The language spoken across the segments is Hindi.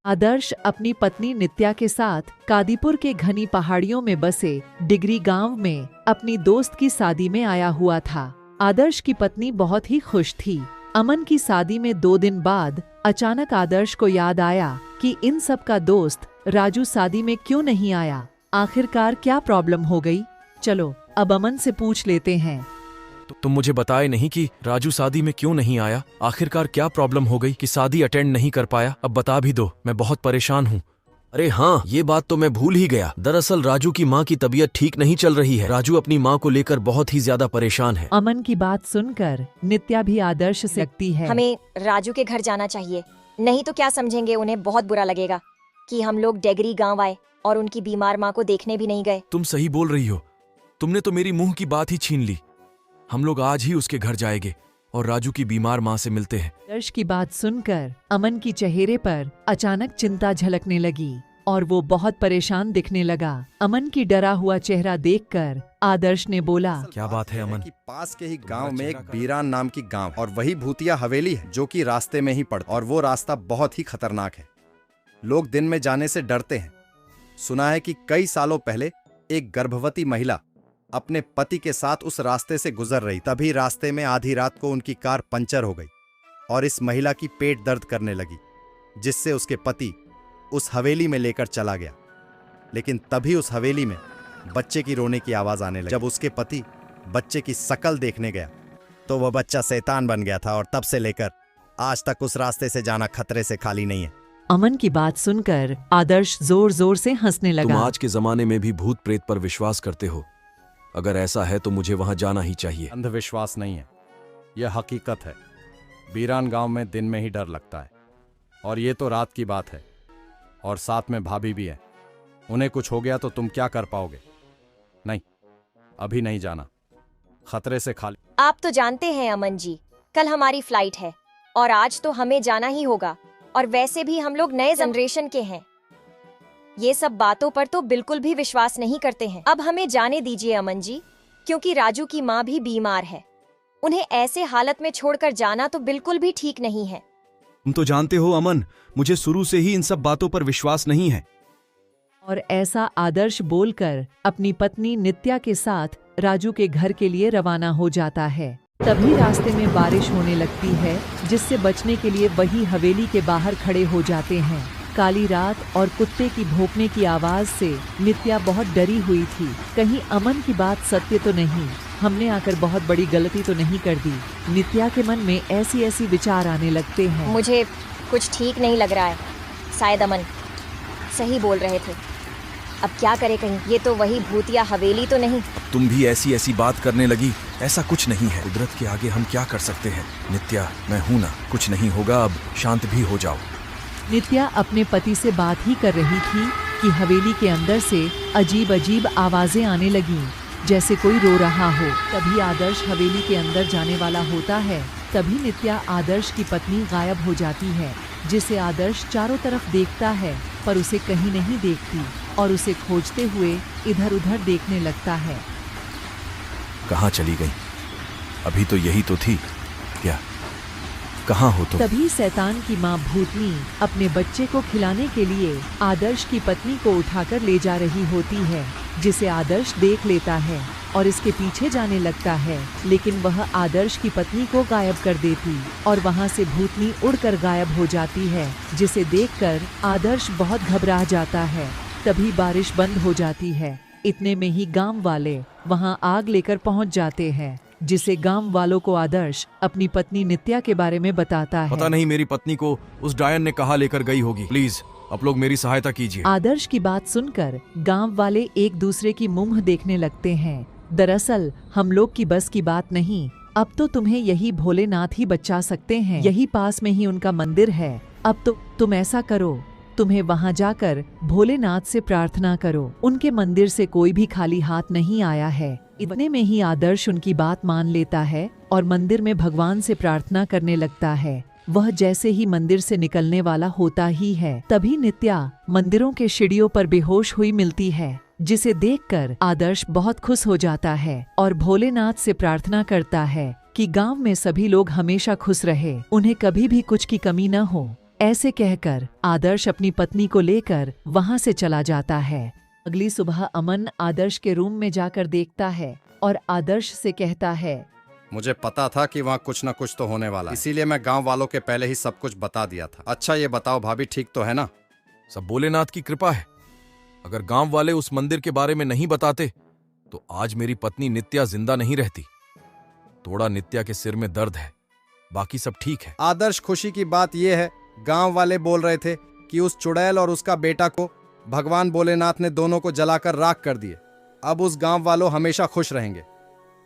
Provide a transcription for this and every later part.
आदर्श अपनी पत्नी नित्या के साथ कादीपुर के घनी पहाड़ियों में बसे डिगरी गांव में अपनी दोस्त की शादी में आया हुआ था। आदर्श की पत्नी बहुत ही खुश थी। अमन की शादी में 2 दिन बाद अचानक आदर्श को याद आया कि इन सब का दोस्त राजू शादी में क्यों नहीं आया। आखिरकार क्या प्रॉब्लम हो गई? चलो अब अमन से पूछ लेते हैं। तुम मुझे बताए नहीं कि राजू शादी में क्यों नहीं आया। आखिरकार क्या प्रॉब्लम हो गई कि शादी अटेंड नहीं कर पाया? अब बता भी दो, मैं बहुत परेशान हूँ। अरे हाँ, ये बात तो मैं भूल ही गया। दरअसल राजू की माँ की तबीयत ठीक नहीं चल रही है। राजू अपनी माँ को लेकर बहुत ही ज्यादा परेशान है। अमन की बात सुनकर नित्या भी आदर्श से लगती है। हमें राजू के घर जाना चाहिए, नहीं तो क्या समझेंगे, उन्हें बहुत बुरा लगेगा कि हम लोग डेगरी गांव आए और उनकी बीमार माँ को देखने भी नहीं गए। तुम सही बोल रही हो, तुमने तो मेरी मुंह की बात ही छीन ली। हम लोग आज ही उसके घर जाएंगे और राजू की बीमार माँ से मिलते हैं। आदर्श की बात सुनकर अमन की चेहरे पर अचानक चिंता झलकने लगी और वो बहुत परेशान दिखने लगा। अमन की डरा हुआ चेहरा देखकर आदर्श ने बोला, क्या बात है अमन? कि पास के ही गांव में एक बीरान नाम की गांव और वही भूतिया हवेली है जो कि रास्ते में ही पड़ता, और वो रास्ता बहुत ही खतरनाक है। लोग दिन में जाने से डरते हैं। सुना है कि कई सालों पहले एक गर्भवती महिला अपने पति के साथ उस रास्ते से गुजर रही, तभी रास्ते में आधी रात को उनकी कार पंचर हो गई और इस महिला की पेट दर्द करने लगी, जिससे उसके पति उस हवेली में लेकर चला गया। लेकिन तभी उस हवेली में बच्चे की रोने की आवाज आने लगी। जब उसके पति बच्चे की शकल देखने गया तो वह बच्चा शैतान बन गया था और तब से लेकर आज तक उस रास्ते से जाना खतरे से खाली नहीं है। अमन की बात सुनकर आदर्श जोर जोर से हंसने तुम लगा। आज के जमाने में भी भूत प्रेत पर विश्वास करते हो? अगर ऐसा है तो मुझे वहां जाना ही चाहिए। अंधविश्वास नहीं है, यह हकीकत है। बीरान गांव में दिन में ही डर लगता है, और ये तो रात की बात है, और साथ में भाभी भी है। उन्हें कुछ हो गया तो तुम क्या कर पाओगे? नहीं, अभी नहीं जाना, खतरे से खाली। आप तो जानते हैं अमन जी, कल हमारी फ्लाइट है और आज तो हमें जाना ही होगा, और वैसे भी हम लोग नए जनरेशन के हैं, ये सब बातों पर तो बिल्कुल भी विश्वास नहीं करते हैं। अब हमें जाने दीजिए अमन जी, क्योंकि राजू की माँ भी बीमार है। उन्हें ऐसे हालत में छोड़कर जाना तो बिल्कुल भी ठीक नहीं है। तुम तो जानते हो अमन, मुझे शुरू से ही इन सब बातों पर विश्वास नहीं है। और ऐसा आदर्श बोलकर अपनी पत्नी नित्या के साथ राजू के घर के लिए रवाना हो जाता है। तभी रास्ते में बारिश होने लगती है, जिससे बचने के लिए वही हवेली के बाहर खड़े हो जाते हैं। काली रात और कुत्ते की भौंकने की आवाज से नित्या बहुत डरी हुई थी। कहीं अमन की बात सत्य तो नहीं, हमने आकर बहुत बड़ी गलती तो नहीं कर दी। नित्या के मन में ऐसी विचार आने लगते हैं। मुझे कुछ ठीक नहीं लग रहा है, शायद अमन सही बोल रहे थे। अब क्या करे, कहीं ये तो वही भूतिया हवेली तो नहीं। तुम भी ऐसी बात करने लगी। ऐसा कुछ नहीं है, कुदरत के आगे हम क्या कर सकते हैं। नित्या, मैं हूं ना, कुछ नहीं होगा, अब शांत भी हो जाओ। नित्या अपने पति से बात ही कर रही थी कि हवेली के अंदर से अजीब आवाजें आने लगीं, जैसे कोई रो रहा हो। तभी आदर्श हवेली के अंदर जाने वाला होता है। तभी नित्या आदर्श की पत्नी गायब हो जाती है, जिसे आदर्श चारों तरफ देखता है पर उसे कहीं नहीं देखती और उसे खोजते हुए इधर उधर देखने लगता है। कहाँ चली गई? अभी तो यही तो थी। क्या, कहाँ हो तुम? तभी शैतान की माँ भूतनी अपने बच्चे को खिलाने के लिए आदर्श की पत्नी को उठाकर ले जा रही होती है, जिसे आदर्श देख लेता है और इसके पीछे जाने लगता है। लेकिन वह आदर्श की पत्नी को गायब कर देती और वहाँ से भूतनी उड़कर गायब हो जाती है, जिसे देखकर आदर्श बहुत घबरा जाता है। तभी बारिश बंद हो जाती है। इतने में ही गांव वाले वहां आग लेकर पहुंच जाते हैं, जिसे गांव वालों को आदर्श अपनी पत्नी नित्या के बारे में बताता है। पता नहीं मेरी पत्नी को उस डायन ने कहाँ लेकर गई होगी। प्लीज आप लोग मेरी सहायता कीजिए। आदर्श की बात सुनकर गांव वाले एक दूसरे की मुंह देखने लगते हैं। दरअसल हम लोग की बस की बात नहीं, अब तो तुम्हें यही भोलेनाथ ही बचा सकते हैं। यही पास में ही उनका मंदिर है। अब तो तुम ऐसा करो, तुम्हें वहां जाकर भोलेनाथ से प्रार्थना करो। उनके मंदिर से कोई भी खाली हाथ नहीं आया है। इतने में ही आदर्श उनकी बात मान लेता है और मंदिर में भगवान से प्रार्थना करने लगता है। वह जैसे ही मंदिर से निकलने वाला होता ही है, तभी नित्या मंदिरों के सीढ़ियों पर बेहोश हुई मिलती है, जिसे देखकर आदर्श बहुत खुश हो जाता है और भोलेनाथ से प्रार्थना करता है कि गांव में सभी लोग हमेशा खुश रहे, उन्हें कभी भी कुछ की कमी न हो। ऐसे कहकर आदर्श अपनी पत्नी को लेकर वहां से चला जाता है। अगली सुबह अमन आदर्श के रूम में जाकर देखता है और आदर्श से कहता है, मुझे पता था कि वहाँ कुछ न कुछ तो होने वाला है, इसीलिए मैं गांव वालों के पहले ही सब कुछ बता दिया था। अच्छा ये बताओ भाभी ठीक तो है ना? सब भोलेनाथ की कृपा है। अगर गांव वाले उस मंदिर के बारे में नहीं बताते तो आज मेरी पत्नी नित्या जिंदा नहीं रहती। थोड़ा नित्या के सिर में दर्द है, बाकी सब ठीक है। आदर्श, खुशी की बात यह है गांव वाले बोल रहे थे कि उस चुड़ैल और उसका बेटा को भगवान भोलेनाथ ने दोनों को जलाकर राख कर दिए। अब उस गांव वालों हमेशा खुश रहेंगे।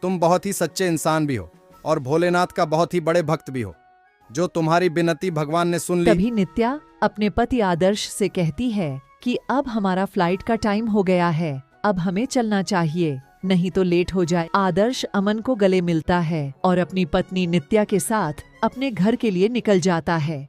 तुम बहुत ही सच्चे इंसान भी हो और भोलेनाथ का बहुत ही बड़े भक्त भी हो। जो तुम्हारी विनती भगवान ने सुन ली। तभी नित्या अपने पति आदर्श से कहती है कि अब हमारा फ्लाइट का टाइम हो गया है, अब हमें चलना चाहिए, नहीं तो लेट हो जाए। आदर्श अमन को गले मिलता है और अपनी पत्नी नित्या के साथ अपने घर के लिए निकल जाता है।